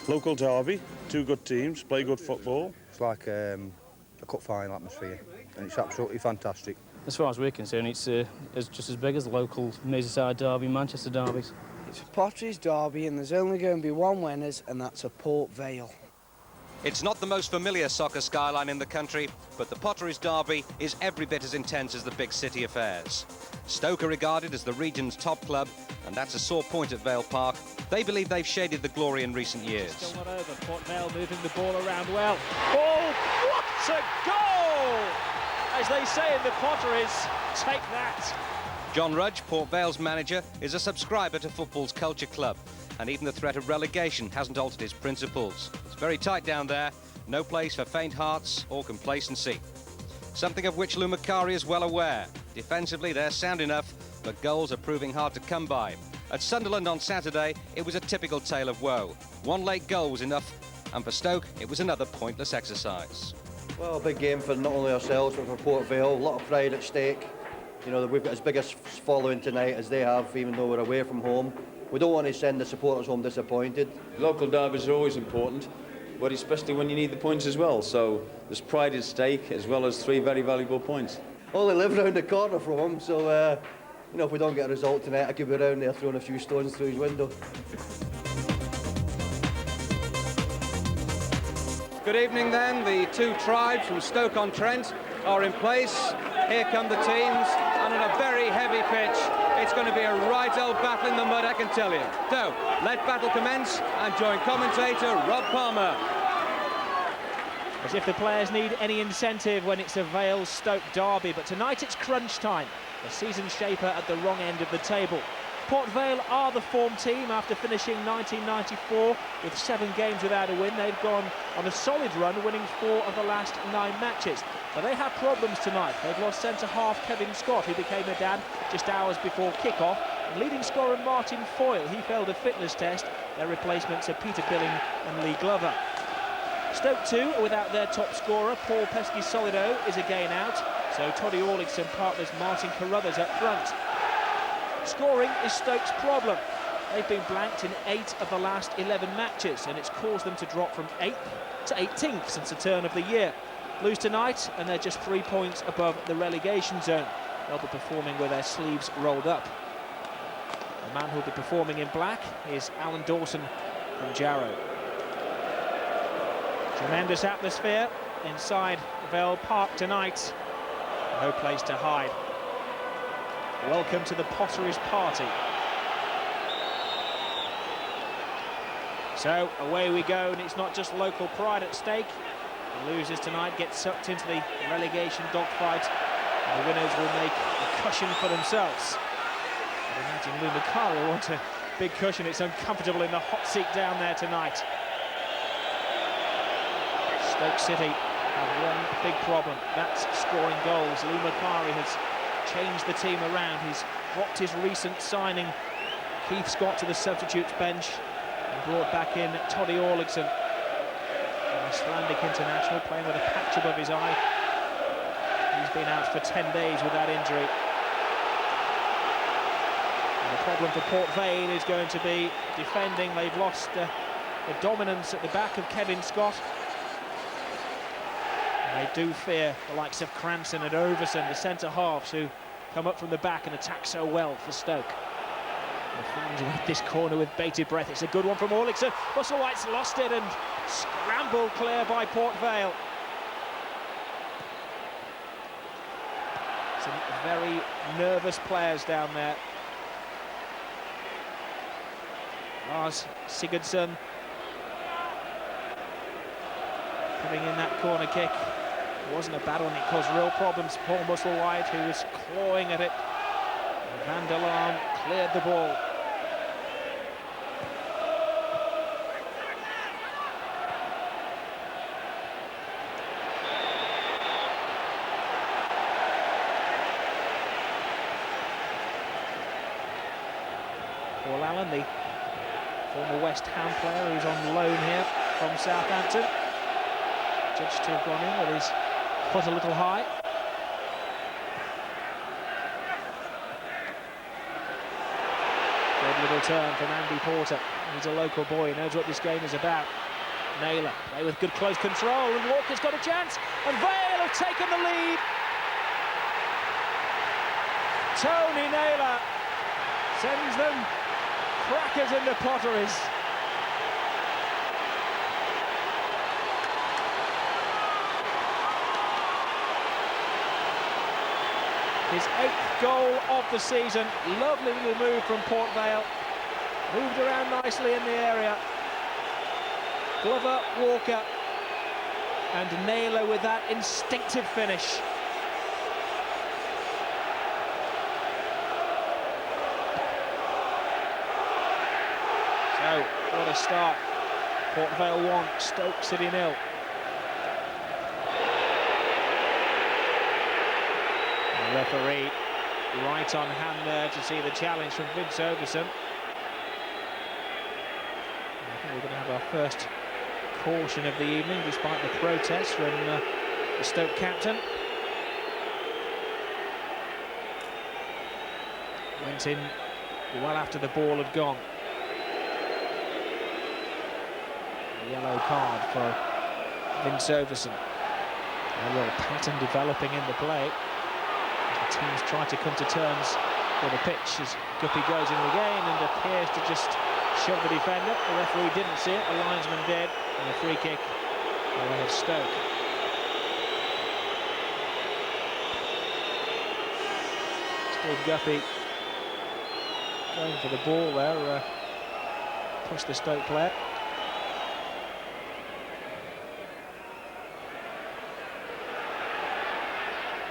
Local derby, two good teams, play good football. It's like a cup final atmosphere, and it's absolutely fantastic. As far as we're concerned, it's just as big as the local Merseyside derby, Manchester derbies. It's Potteries Derby, and there's only going to be one winners, and that's a Port Vale. It's not the most familiar soccer skyline in the country, but the Potteries Derby is every bit as intense as the big city affairs. Stoke are regarded as the region's top club, and that's a sore point at Vale Park. They believe they've shaded the glory in recent years. Still not over. Port Vale moving the ball around well. Oh, what a goal! As they say in the Potteries, take that. John Rudge, Port Vale's manager, is a subscriber to football's culture club, and even the threat of relegation hasn't altered his principles. It's very tight down there, no place for faint hearts or complacency. Something of which Lou Macari is well aware. Defensively, they're sound enough, but goals are proving hard to come by. At Sunderland on Saturday, it was a typical tale of woe. One late goal was enough, and for Stoke, it was another pointless exercise. Well, a big game for not only ourselves, but for Port Vale. A lot of pride at stake. You know, we've got as big a following tonight as they have, even though we're away from home. We don't want to send the supporters home disappointed. Local derbies are always important, but especially when you need the points as well. So there's pride at stake, as well as 3 very valuable points. Only live round the corner from him, so you know, if we don't get a result tonight, I could be around there throwing a few stones through his window. Good evening then. The two tribes from Stoke-on-Trent are in place. Here come the teams, and on a very heavy pitch. It's going to be a right old battle in the mud, I can tell you. So, let battle commence, and join commentator Rob Palmer. As if the players need any incentive when it's a Vale-Stoke derby, but tonight it's crunch time. The season shaper at the wrong end of the table. Port Vale are the form team after finishing 1994 with 7 games without a win. They've gone on a solid run, winning 4 of the last 9 matches. But they have problems tonight. They've lost centre-half Kevin Scott, who became a dad just hours before kick-off. And leading scorer Martin Foyle, he failed a fitness test. Their replacements are Peter Billing and Lee Glover. Stoke too are without their top scorer. Paul Pesky-Solido is again out. So Toddy Orlick's and partners Martin Carruthers up front. Scoring is Stoke's problem. They've been blanked in 8 of the last 11 matches, and it's caused them to drop from 8th to 18th since the turn of the year. Lose tonight, and they're just 3 points above the relegation zone. They'll be performing with their sleeves rolled up. The man who'll be performing in black is Alan Dawson from Jarrow. Tremendous atmosphere inside Vale Park tonight. No place to hide. Welcome to the Potteries party. So away we go, and it's not just local pride at stake. The losers tonight get sucked into the relegation dogfight, and the winners will make a cushion for themselves. I imagine Lou Macari will want a big cushion. It's uncomfortable in the hot seat down there tonight. Stoke City have one big problem, that's scoring goals. Lou Macari has changed the team around. He's dropped his recent signing, Keith Scott, to the substitutes bench and brought back in Toddy Orlickson, an Icelandic international, playing with a patch above his eye. He's been out for 10 days with that injury. And the problem for Port Vale is going to be defending. They've lost the dominance at the back of Kevin Scott. They do fear the likes of Cranston and Overson, the centre-halves, who come up from the back and attack so well for Stoke. The fans with this corner with bated breath. It's a good one from Orlickson. Musselwhite's lost it and scrambled clear by Port Vale. Some very nervous players down there. Lars Sigurdsson putting in that corner kick. It wasn't a bad one, it caused real problems. Paul Musselwhite, who was clawing at it. And Van der Laan cleared the ball. Paul Allen, the former West Ham player who's on loan here from Southampton. Judged to have gone in with his foot a little high. Good Good little turn from Andy Porter. He's a local boy, he knows what this game is about. Naylor, play with good close control, and Walker's got a chance, and Vale have taken the lead. Tony Naylor sends them crackers into Potteries. His 8th goal of the season. Lovely little move from Port Vale. Moved around nicely in the area. Glover, Walker, and Naylor with that instinctive finish. So, what a start. Port Vale 1, Stoke City 0. The referee right on hand there to see the challenge from Vince Overson. I think we're going to have our first caution of the evening, despite the protest from the Stoke captain. Went in well after the ball had gone. A yellow card for Vince Overson. A little pattern developing in the play. The teams try to come to terms with the pitch as Guppy goes into the game and appears to just shove the defender. The referee didn't see it, the linesman did, and a free kick away of Stoke. Steve Guppy going for the ball there, pushed the Stoke player.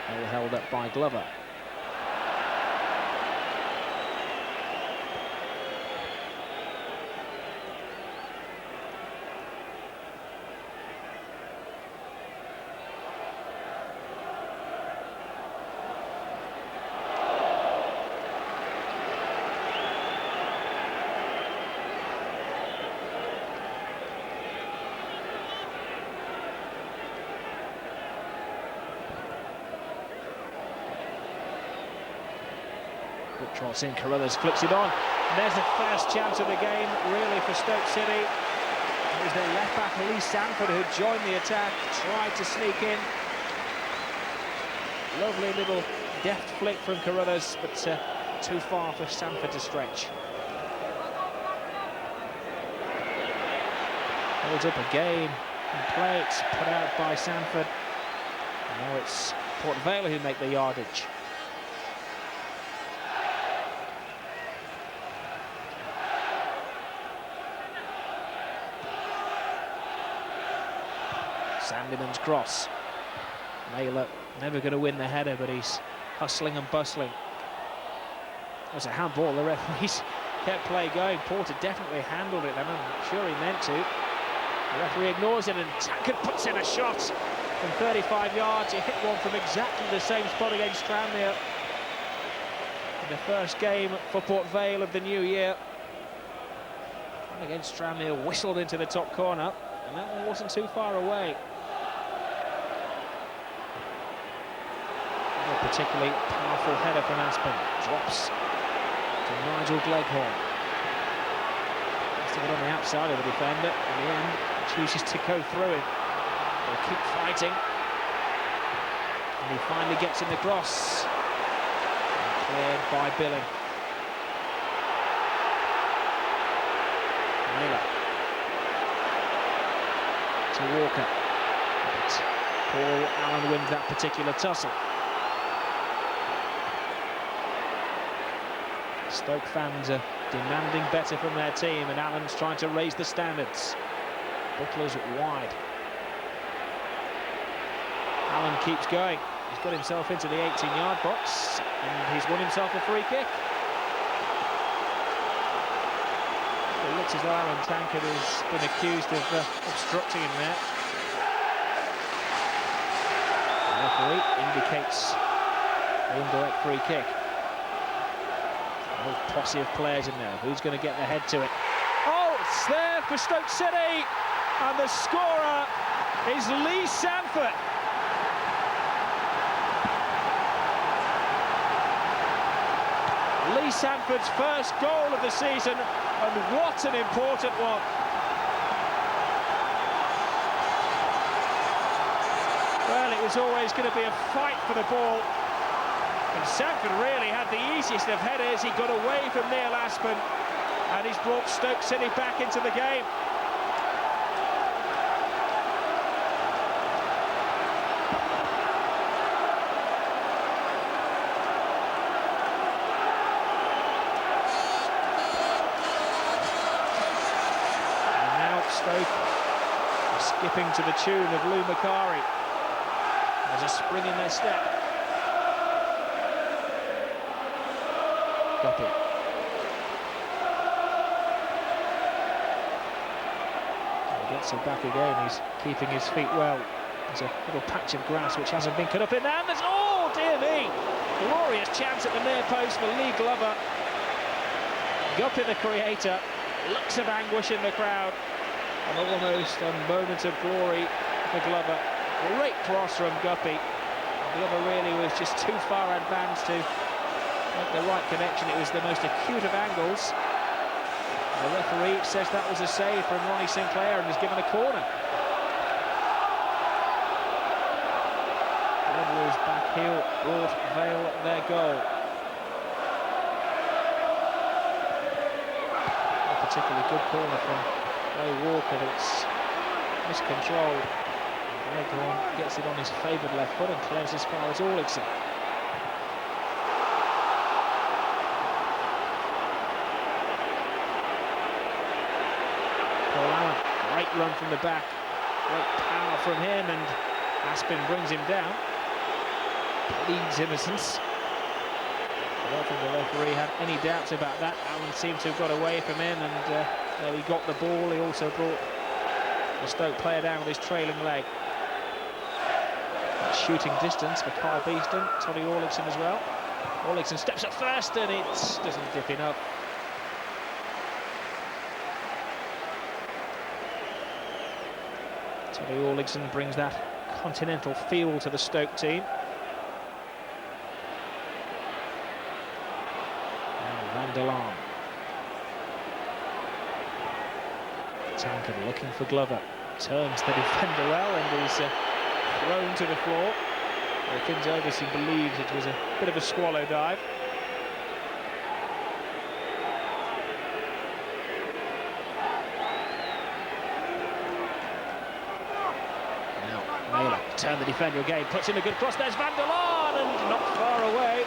All held up by Glover. Trots in, Carruthers flicks it on. And there's the first chance of the game, really, for Stoke City. It was their left back, Lee Sanford, who joined the attack, tried to sneak in. Lovely little deft flick from Carruthers, but too far for Sanford to stretch. Holds up a game and play. It's put out by Sanford. And now it's Port Vale who make the yardage. Sandeman's cross. Naylor never going to win the header, but he's hustling and bustling. It was a handball. The referees kept play going. Porter definitely handled it, and I'm sure he meant to. The referee ignores it, and Tankard puts in a shot from 35 yards. He hit one from exactly the same spot against Tranmere in the first game for Port Vale of the new year. And against Tranmere, whistled into the top corner, and that one wasn't too far away. A particularly powerful header from Aspen. Drops to Nigel Gleghorn. Has to get on the outside of the defender. In the end, chooses to go through him. They'll keep fighting. And he finally gets in the cross. And cleared by Billing. Naylor to Walker. But Paul Allen wins that particular tussle. Stoke fans are demanding better from their team, and Allen's trying to raise the standards. Butler's wide. Allen keeps going. He's got himself into the 18-yard box, and he's won himself a free kick. It looks as though Aaron Tankard has been accused of obstructing him there. The referee indicates the indirect free kick. A whole posse of players in there. Who's going to get their head to it? Oh, it's there for Stoke City, and the scorer is Lee Sanford. Lee Sanford's first goal of the season, and what an important one. Well, it was always going to be a fight for the ball, and Sanford really had the easiest of headers. He got away from Neil Aspen, and he's brought Stoke City back into the game. Stoke are skipping to the tune of Lou Macari. There's a spring in their step. Guppy. He gets it back again. He's keeping his feet well. There's a little patch of grass which hasn't been cut up in there. And there's, oh dear me, glorious chance at the near post for Lee Glover. Guppy, the creator, looks of anguish in the crowd. And almost a moment of glory for Glover. Great cross from Guppy. Glover really was just too far advanced to make the right connection. It was the most acute of angles. The referee says that was a save from Ronnie Sinclair and is given a corner. Glenwood's back heel brought Vale their goal. A particularly good corner from Ray Walker, that's miscontrolled. Leghorn gets it on his favoured left foot and clears as far as Orlickson. Paul Allen, great run from the back, great power from him, and Aspen brings him down. Pleads innocence. I don't think the referee had any doubts about that. Allen seemed to have got away from him, and he got the ball. He also brought the Stoke player down with his trailing leg. That shooting distance for Carl Beeston, Toddy Orlickson as well. Orlickson steps up first, and it doesn't dip enough. Toddy Orlickson brings that continental feel to the Stoke team. And Van der Laan. Tankard looking for Glover, turns the defender well, and he's thrown to the floor. Kins Oversea believes it was a bit of a swallow dive. Now Naylor turn the defender again, puts in a good cross. There's Van der Laan, and not far away.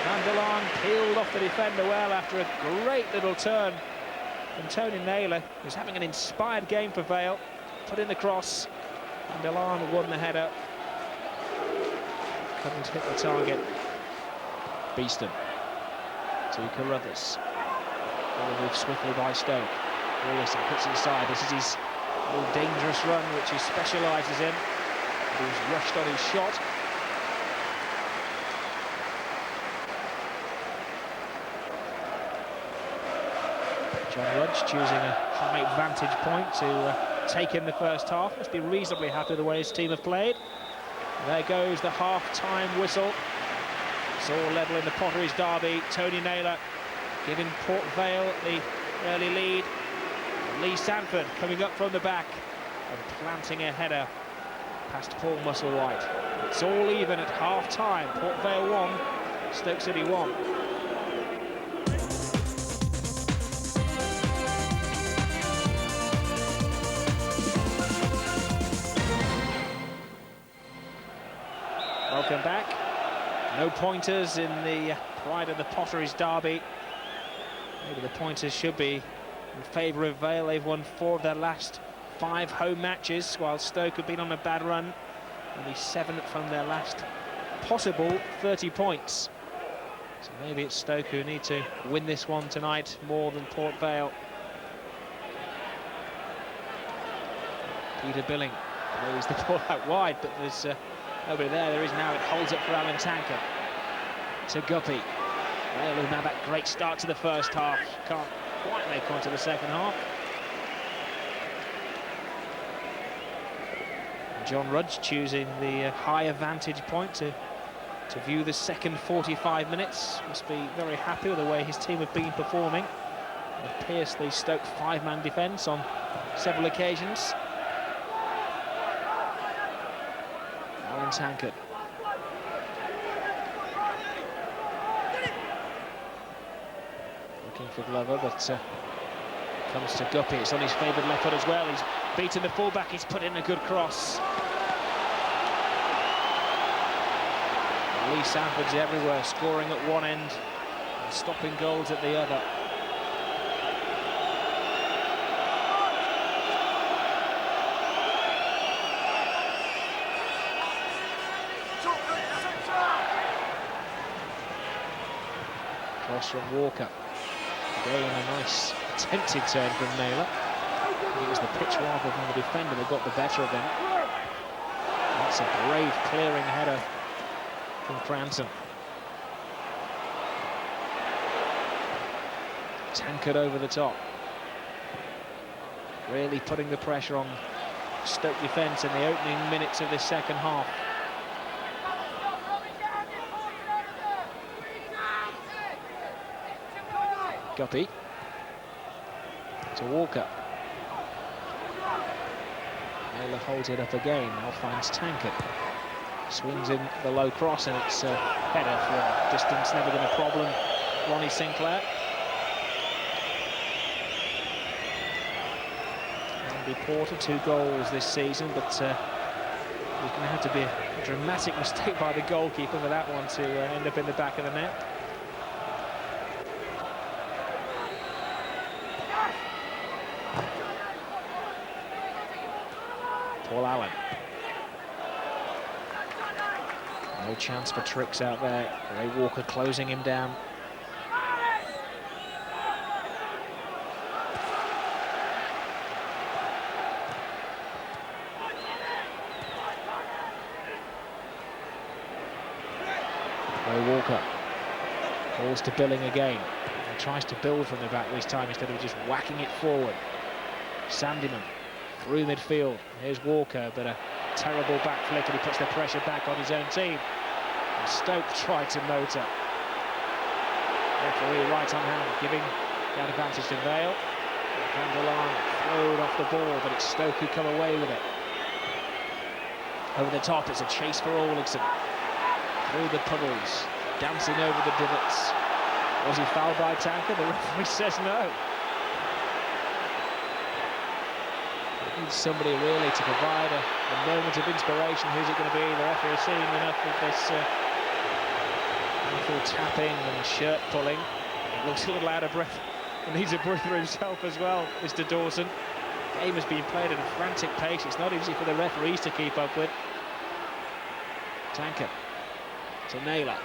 Van der Laan peeled off the defender well after a great little turn from Tony Naylor, who's having an inspired game for Vale. Put in the cross. Van der Laan won the header. Couldn't hit the target. Beeston to Carruthers. Ball moved swiftly by Stoke. Orlickson puts it inside. This is his little dangerous run, which he specialises in. He's rushed on his shot. John Rudge choosing a high vantage point to take in the first half. Must be reasonably happy with the way his team have played. There goes the half-time whistle. It's all level in the Potteries Derby. Tony Naylor giving Port Vale the early lead. Lee Sanford coming up from the back and planting a header past Paul Musselwhite. It's all even at half-time. Port Vale 1, Stoke City 1. Welcome back. No pointers in the pride of the Potteries Derby. Maybe the pointers should be in favour of Vale. They've won 4 of their last 5 home matches, while Stoke have been on a bad run. Only 7 from their last possible 30 points. So maybe it's Stoke who need to win this one tonight more than Port Vale. Peter Billing lays the ball out wide, but there's nobody there. There is now. It holds up for Alan Tankard. To Guppy. Vale who've had that great start to the first half. Can't quite make on to the second half. John Rudge choosing the higher vantage point to to view the second 45 minutes. Must be very happy with the way his team have been performing. They've pierced the Stoke 5-man defence on several occasions. Alan Tankard. Looking for Glover, but comes to Guppy. It's on his favoured left foot as well. He's beaten the fullback. He's put in a good cross. Lee Sanford's everywhere, scoring at one end and stopping goals at the other. Cross from Walker. Again, a nice attempted turn from Naylor. It was the pitch rather than the defender that got the better of him. That's a brave clearing header from Cranton. Tankard over the top. Really putting the pressure on Stoke defence in the opening minutes of this second half. Guppy to Walker. Naylor holds it up again, now finds Tankard. Swings in the low cross, and it's a header from distance, never been a problem. Ronnie Sinclair. Andy Porter, 2 goals this season, but there's going to have to be a dramatic mistake by the goalkeeper for that one to end up in the back of the net. Paul Allen. No chance for tricks out there. Ray Walker closing him down. Ray Walker calls to Billing again. He tries to build from the back this time instead of just whacking it forward. Sandyman through midfield. Here's Walker, but a terrible back flick, and he puts the pressure back on his own team. And Stoke tried to motor. Referee right on hand, giving that advantage to Vale. Van der Laan flowed off the ball, but it's Stoke who come away with it. Over the top, it's a chase for Orligson. Through the puddles, dancing over the divots. Was he fouled by Tankard? The referee says no. Needs somebody really to provide a moment of inspiration. Who's it going to be? The referee has seen enough of this ankle tapping and shirt pulling. He looks a little out of breath and needs a breather himself as well, Mr. Dawson. The game has been played at a frantic pace. It's not easy for the referees to keep up with. Tankard to Naylor.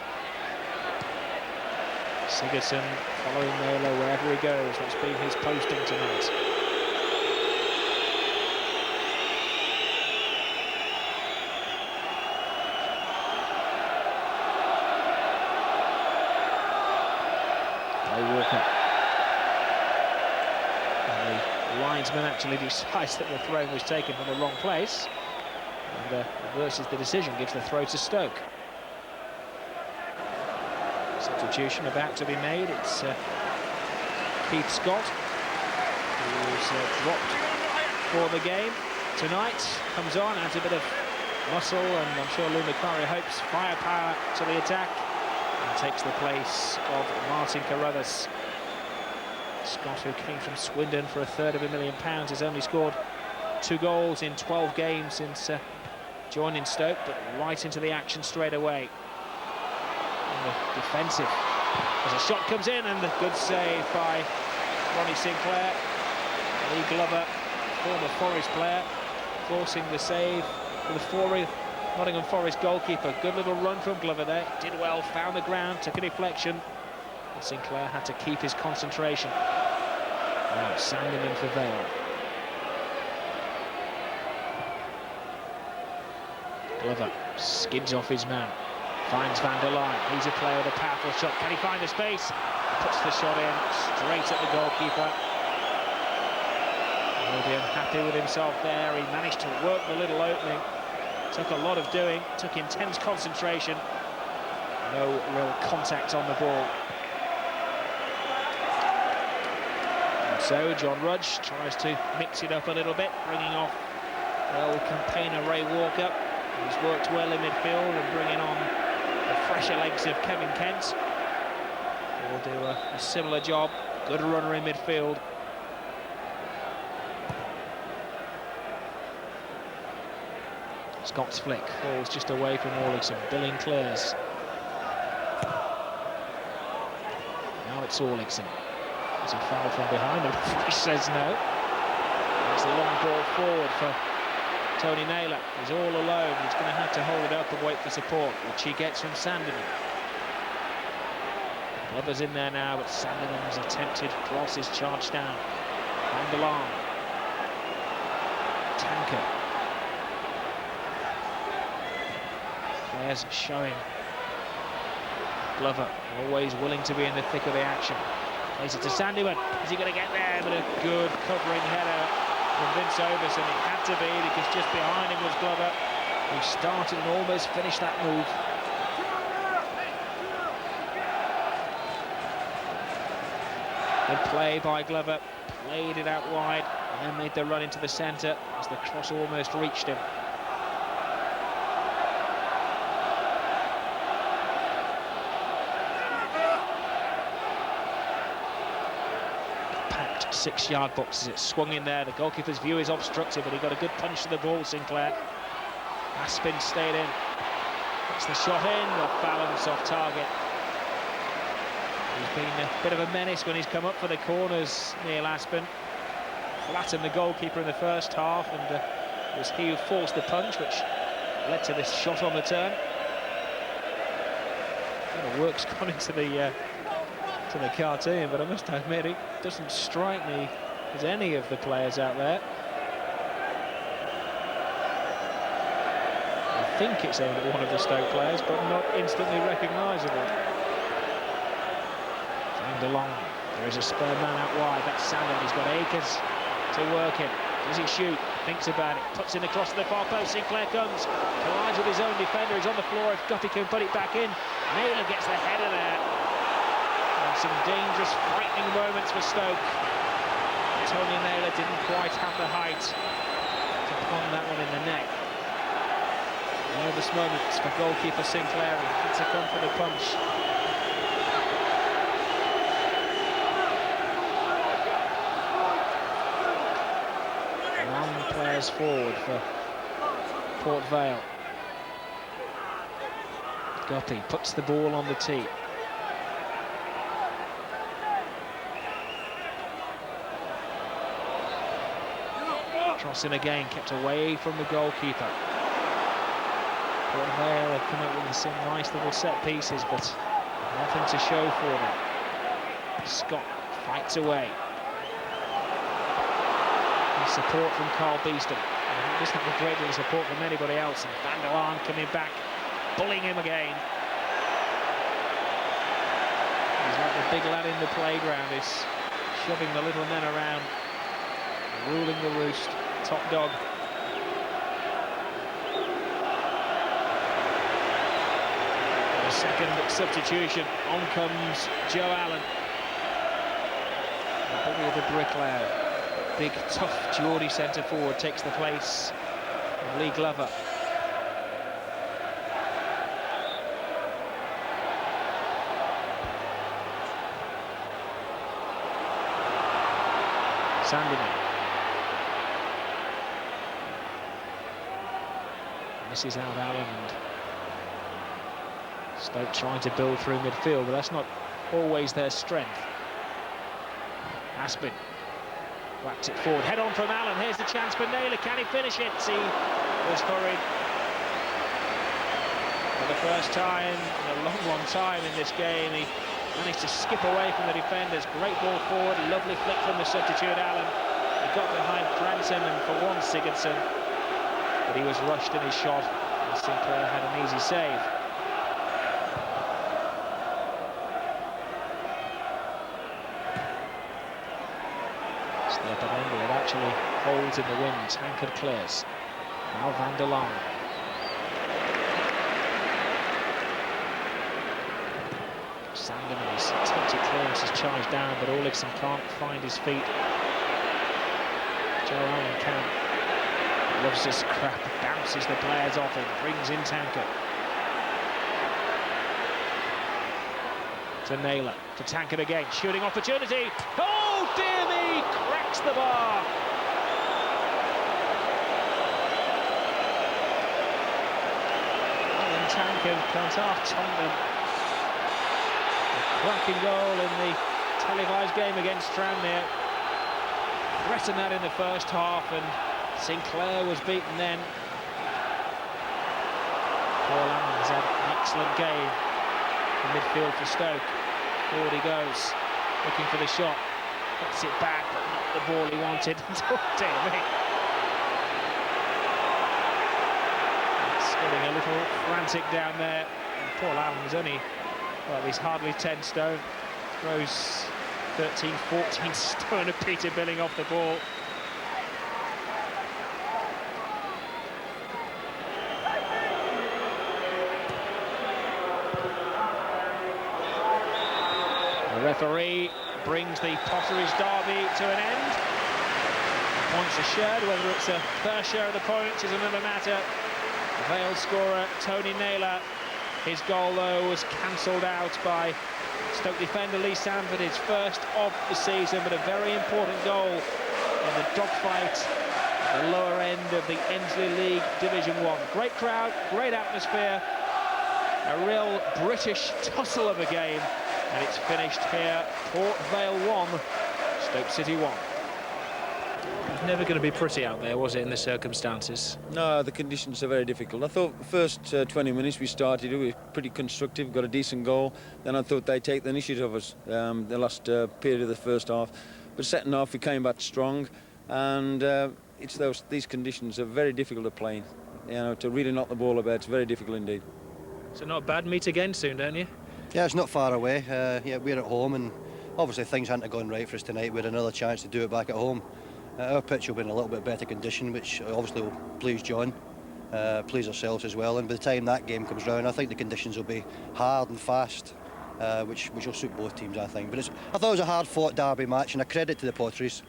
Sigurdsson following Naylor wherever he goes. That's been his posting tonight. Walker. And the linesman actually decides that the throw was taken from the wrong place, and reverses the decision, gives the throw to Stoke. Substitution about to be made. It's Keith Scott, who's dropped for the game tonight. Comes on, adds a bit of muscle, and I'm sure Lou Macquarie hopes firepower to the attack. And takes the place of Martin Carruthers. Scott, who came from Swindon for £250,000, has only scored 2 goals in 12 games since joining Stoke, but right into the action straight away. And the defensive, as a shot comes in, and the good save by Ronnie Sinclair. Lee Glover, former Forest player, forcing the save for the Nottingham Forest goalkeeper. Good little run from Glover there. Did well, found the ground, took a deflection. And Sinclair had to keep his concentration. Now Sandyman for Vale. Glover skids off his man. Finds Van der Laan. He's a player with a powerful shot. Can he find the space? Puts the shot in straight at the goalkeeper. He'll be unhappy with himself there. He managed to work the little opening. Took a lot of doing, took intense concentration, No real contact on the ball. And so John Rudge tries to mix it up a little bit, bringing off the old campaigner Ray Walker, who's worked well in midfield, and bringing on the fresher legs of Kevin Kent. He'll do a similar job. Good runner in midfield. Scott's flick falls just away from Orlickson. Billing clears. Now it's Orlickson. There's a foul from behind him. He says no. It's a long ball forward for Tony Naylor. He's all alone. He's going to have to hold it up and wait for support, which he gets from Sanderman. Glover's in there now, but Sanderman's attempted cross is charged down. Van der Laan. Tanker. Players showing. Glover always willing to be in the thick of the action. Plays it to Sanderman. Is he going to get there? But a good covering header from Vince Overson. It had to be, because just behind him was Glover, who started and almost finished that move. Good play by Glover. Played it out wide and then made the run into the centre as the cross almost reached him. Packed 6-yard boxes. It's swung in there. The goalkeeper's view is obstructed, but he got a good punch to the ball, Sinclair. Aspin stayed in. Gets the shot in, but balance off target. He's been a bit of a menace when he's come up for the corners, Neil Aspin. Flattened the goalkeeper in the first half, and it was he who forced the punch, which led to this shot on the turn. Work's gone into the cartoon, but I must admit it doesn't strike me as any of the players out there. I think it's aimed at one of the Stoke players, but not instantly recognisable. Van der Laan. There is a spare man out wide. That's Salmon. He's got Akers to work him. Does he shoot? Thinks about it. Puts in the cross to the far post. Sinclair comes. Collides with his own defender. He's on the floor. If Guppy can put it back in. Naylor gets the header there. And some dangerous, frightening moments for Stoke. Tony Naylor didn't quite have the height to palm that one in the neck. Nervous moments for goalkeeper Sinclair. He had to come for the punch. Players forward for Port Vale. Guppy puts the ball on the tee. Crossing again, kept away from the goalkeeper. Port Vale have come up with some nice little set pieces, but nothing to show for them. Scott fights away. Support from Carl Beeston. He doesn't have a great deal of support from anybody else. And Van der Laan coming back, bullying him again. He's like the big lad in the playground. He's shoving the little men around, ruling the roost. Top dog. A second substitution. On comes Joe Allen. The bully of the bricklayer. Big, tough Geordie centre-forward takes the place of Lee Glover. Sanderman. Misses out Allen, and Stoke trying to build through midfield, but that's not always their strength. Aspin. Whacked it forward, head on from Allen. Here's the chance for Naylor. Can he finish it? He was hurried for the first time in a long time in this game. He managed to skip away from the defenders. Great ball forward, lovely flick from the substitute Allen. He got behind Grantham and for one Sigurdsson, but he was rushed in his shot, and Sinclair had an easy save. It actually holds in the wind. Tankard clears. Now Van der Laan. Sanderman, his attempted clearance has charged down, but Orlickson can't find his feet. Joe Allen can. Loves this crap, bounces the players off him, brings in Tankard. To Naylor, to Tankard again, shooting opportunity. Oh dear me, cracks the bar. Alan Tankard comes off Tottenham. A cracking goal in the televised game against Tranmere. Threatened that in the first half, and Sinclair was beaten then. Paul Allen has had an excellent game in midfield for Stoke. Forward he goes, looking for the shot. Gets it back, but not the ball he wanted. Oh dear me. It's getting a little frantic down there. And Paul Allen's only, well, he's hardly 10 stone. Throws 13, 14 stone of Peter Billing off the ball. The referee brings the Potteries Derby to an end. Points are shared. Whether it's a fair share of the points is another matter. Vale scorer Tony Naylor. His goal, though, was cancelled out by Stoke defender Lee Sanford, his first of the season, but a very important goal in the dogfight at the lower end of the Ensley League Division 1. Great crowd, great atmosphere, a real British tussle of a game, and it's finished here. Port Vale 1, Stoke City 1. It was never going to be pretty out there, was it, in the circumstances? No, the conditions are very difficult. I thought the first 20 minutes we started, we were pretty constructive, got a decent goal. Then I thought they'd take the initiative of us the last period of the first half. But second half we came back strong, and these conditions are very difficult to play in. You know, to really knock the ball about, it's very difficult indeed. So not bad, meet again soon, don't you? Yeah, it's not far away. Yeah, we're at home, and obviously things hadn't gone right for us tonight. We had another chance to do it back at home. Our pitch will be in a little bit better condition, which obviously will please John, please ourselves as well. And by the time that game comes round, I think the conditions will be hard and fast, which will suit both teams, I think. But I thought it was a hard-fought derby match, and a credit to the Potteries,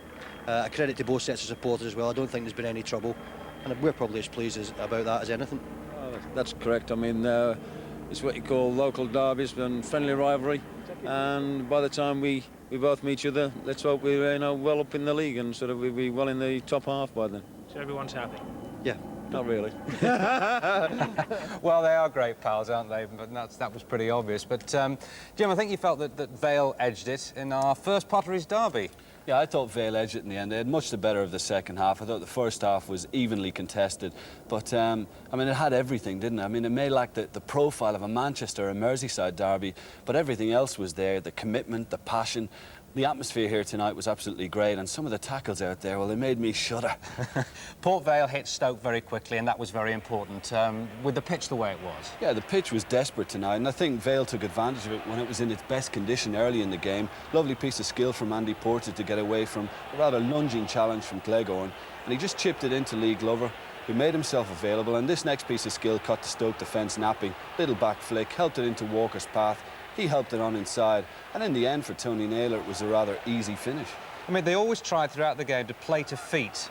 a credit to both sets of supporters as well. I don't think there's been any trouble, and we're probably as pleased about that as anything. Oh, that's correct. I mean, it's what you call local derbies and friendly rivalry, and by the time we both meet each other, let's hope we're well up in the league and sort of we'll be well in the top half by then. So everyone's happy? Yeah, not really. Well, they are great pals, aren't they? But that was pretty obvious. But Jim, I think you felt that Vale edged it in our first Potteries Derby. Yeah, I thought Vale edged it in the end. They had much the better of the second half. I thought the first half was evenly contested. But, I mean, it had everything, didn't it? I mean, it may lack the profile of a Manchester or Merseyside derby, but everything else was there. The commitment, the passion. The atmosphere here tonight was absolutely great, and some of the tackles out there, well, they made me shudder. Port Vale hit Stoke very quickly, and that was very important, with the pitch the way it was. Yeah, the pitch was desperate tonight, and I think Vale took advantage of it when it was in its best condition early in the game. Lovely piece of skill from Andy Porter to get away from a rather lunging challenge from Glegorn, and he just chipped it into Lee Glover, who made himself available, and this next piece of skill caught the Stoke defence napping. Little back flick, helped it into Walker's path. He helped it on inside, and in the end for Tony Naylor it was a rather easy finish. I mean, they always tried throughout the game to play to feet,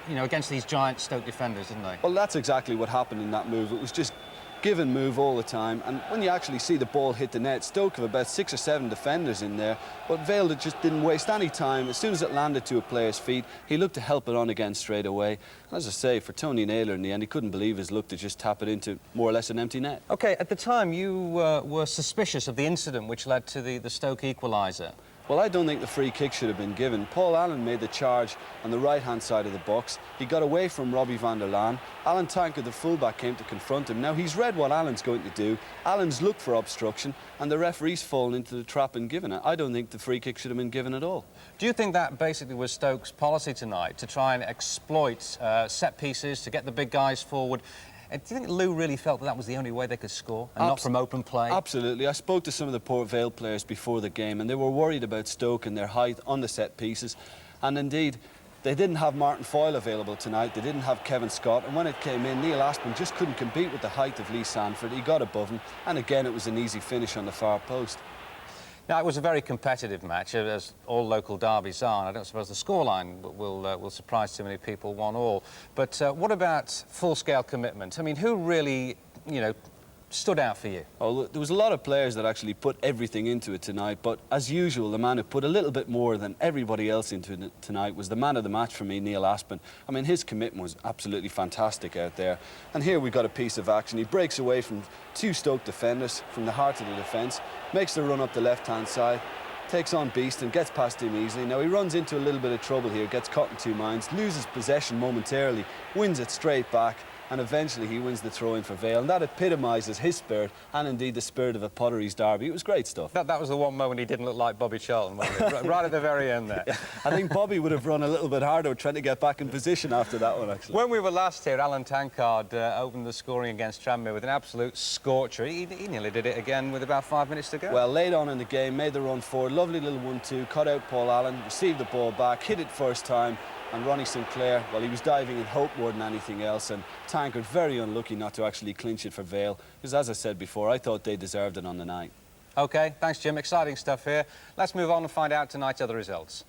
against these giant Stoke defenders, didn't they? Well, that's exactly what happened in that move. It was just give and move all the time, and when you actually see the ball hit the net, Stoke have about 6 or 7 defenders in there, but Vale just didn't waste any time. As soon as it landed to a player's feet, he looked to help it on again straight away. And as I say, for Tony Naylor in the end, he couldn't believe his luck to just tap it into more or less an empty net. OK, at the time you were suspicious of the incident which led to the Stoke equaliser. Well, I don't think the free kick should have been given. Paul Allen made the charge on the right-hand side of the box. He got away from Robbie van der Laan. Alan Tankard, the fullback, came to confront him. Now, he's read what Alan's going to do. Alan's looked for obstruction, and the referee's fallen into the trap and given it. I don't think the free kick should have been given at all. Do you think that basically was Stoke's policy tonight, to try and exploit set pieces, to get the big guys forward? Do you think Lou really felt that was the only way they could score, and not from open play? Absolutely. I spoke to some of the Port Vale players before the game, and they were worried about Stoke and their height on the set pieces. And indeed, They didn't have Martin Foyle available tonight, they didn't have Kevin Scott, and when it came in, Neil Aspin just couldn't compete with the height of Lee Sanford. He got above him, and again it was an easy finish on the far post. Now, it was a very competitive match, as all local derbies are, and I don't suppose the scoreline will surprise too many people, 1-1. But what about full-scale commitment? I mean, who really, you know, stood out for you? Oh, there was a lot of players that actually put everything into it tonight, but as usual, the man who put a little bit more than everybody else into it tonight was the man of the match for me, Neil Aspin. I mean, his commitment was absolutely fantastic out there. And here we got a piece of action. He breaks away from 2 Stoke defenders from the heart of the defence, makes the run up the left-hand side, takes on Beeston, gets past him easily. Now he runs into a little bit of trouble here, gets caught in 2 minds, loses possession momentarily, wins it straight back, and eventually he wins the throw-in for Vale, and that epitomises his spirit and indeed the spirit of a Potteries Derby. It was great stuff. That was the one moment he didn't look like Bobby Charlton, wasn't it? Right at the very end there. I think Bobby would have run a little bit harder trying to get back in position after that one, actually. When we were last here, Alan Tankard opened the scoring against Tranmere with an absolute scorcher. He nearly did it again with about 5 minutes to go. Well, late on in the game, made the run forward, lovely little 1-2, cut out Paul Allen, received the ball back, hit it first time, and Ronnie Sinclair, well, he was diving in hope more than anything else, and Tankard very unlucky not to actually clinch it for Vale, because as I said before, I thought they deserved it on the night. OK, thanks, Jim. Exciting stuff here. Let's move on and find out tonight's other results.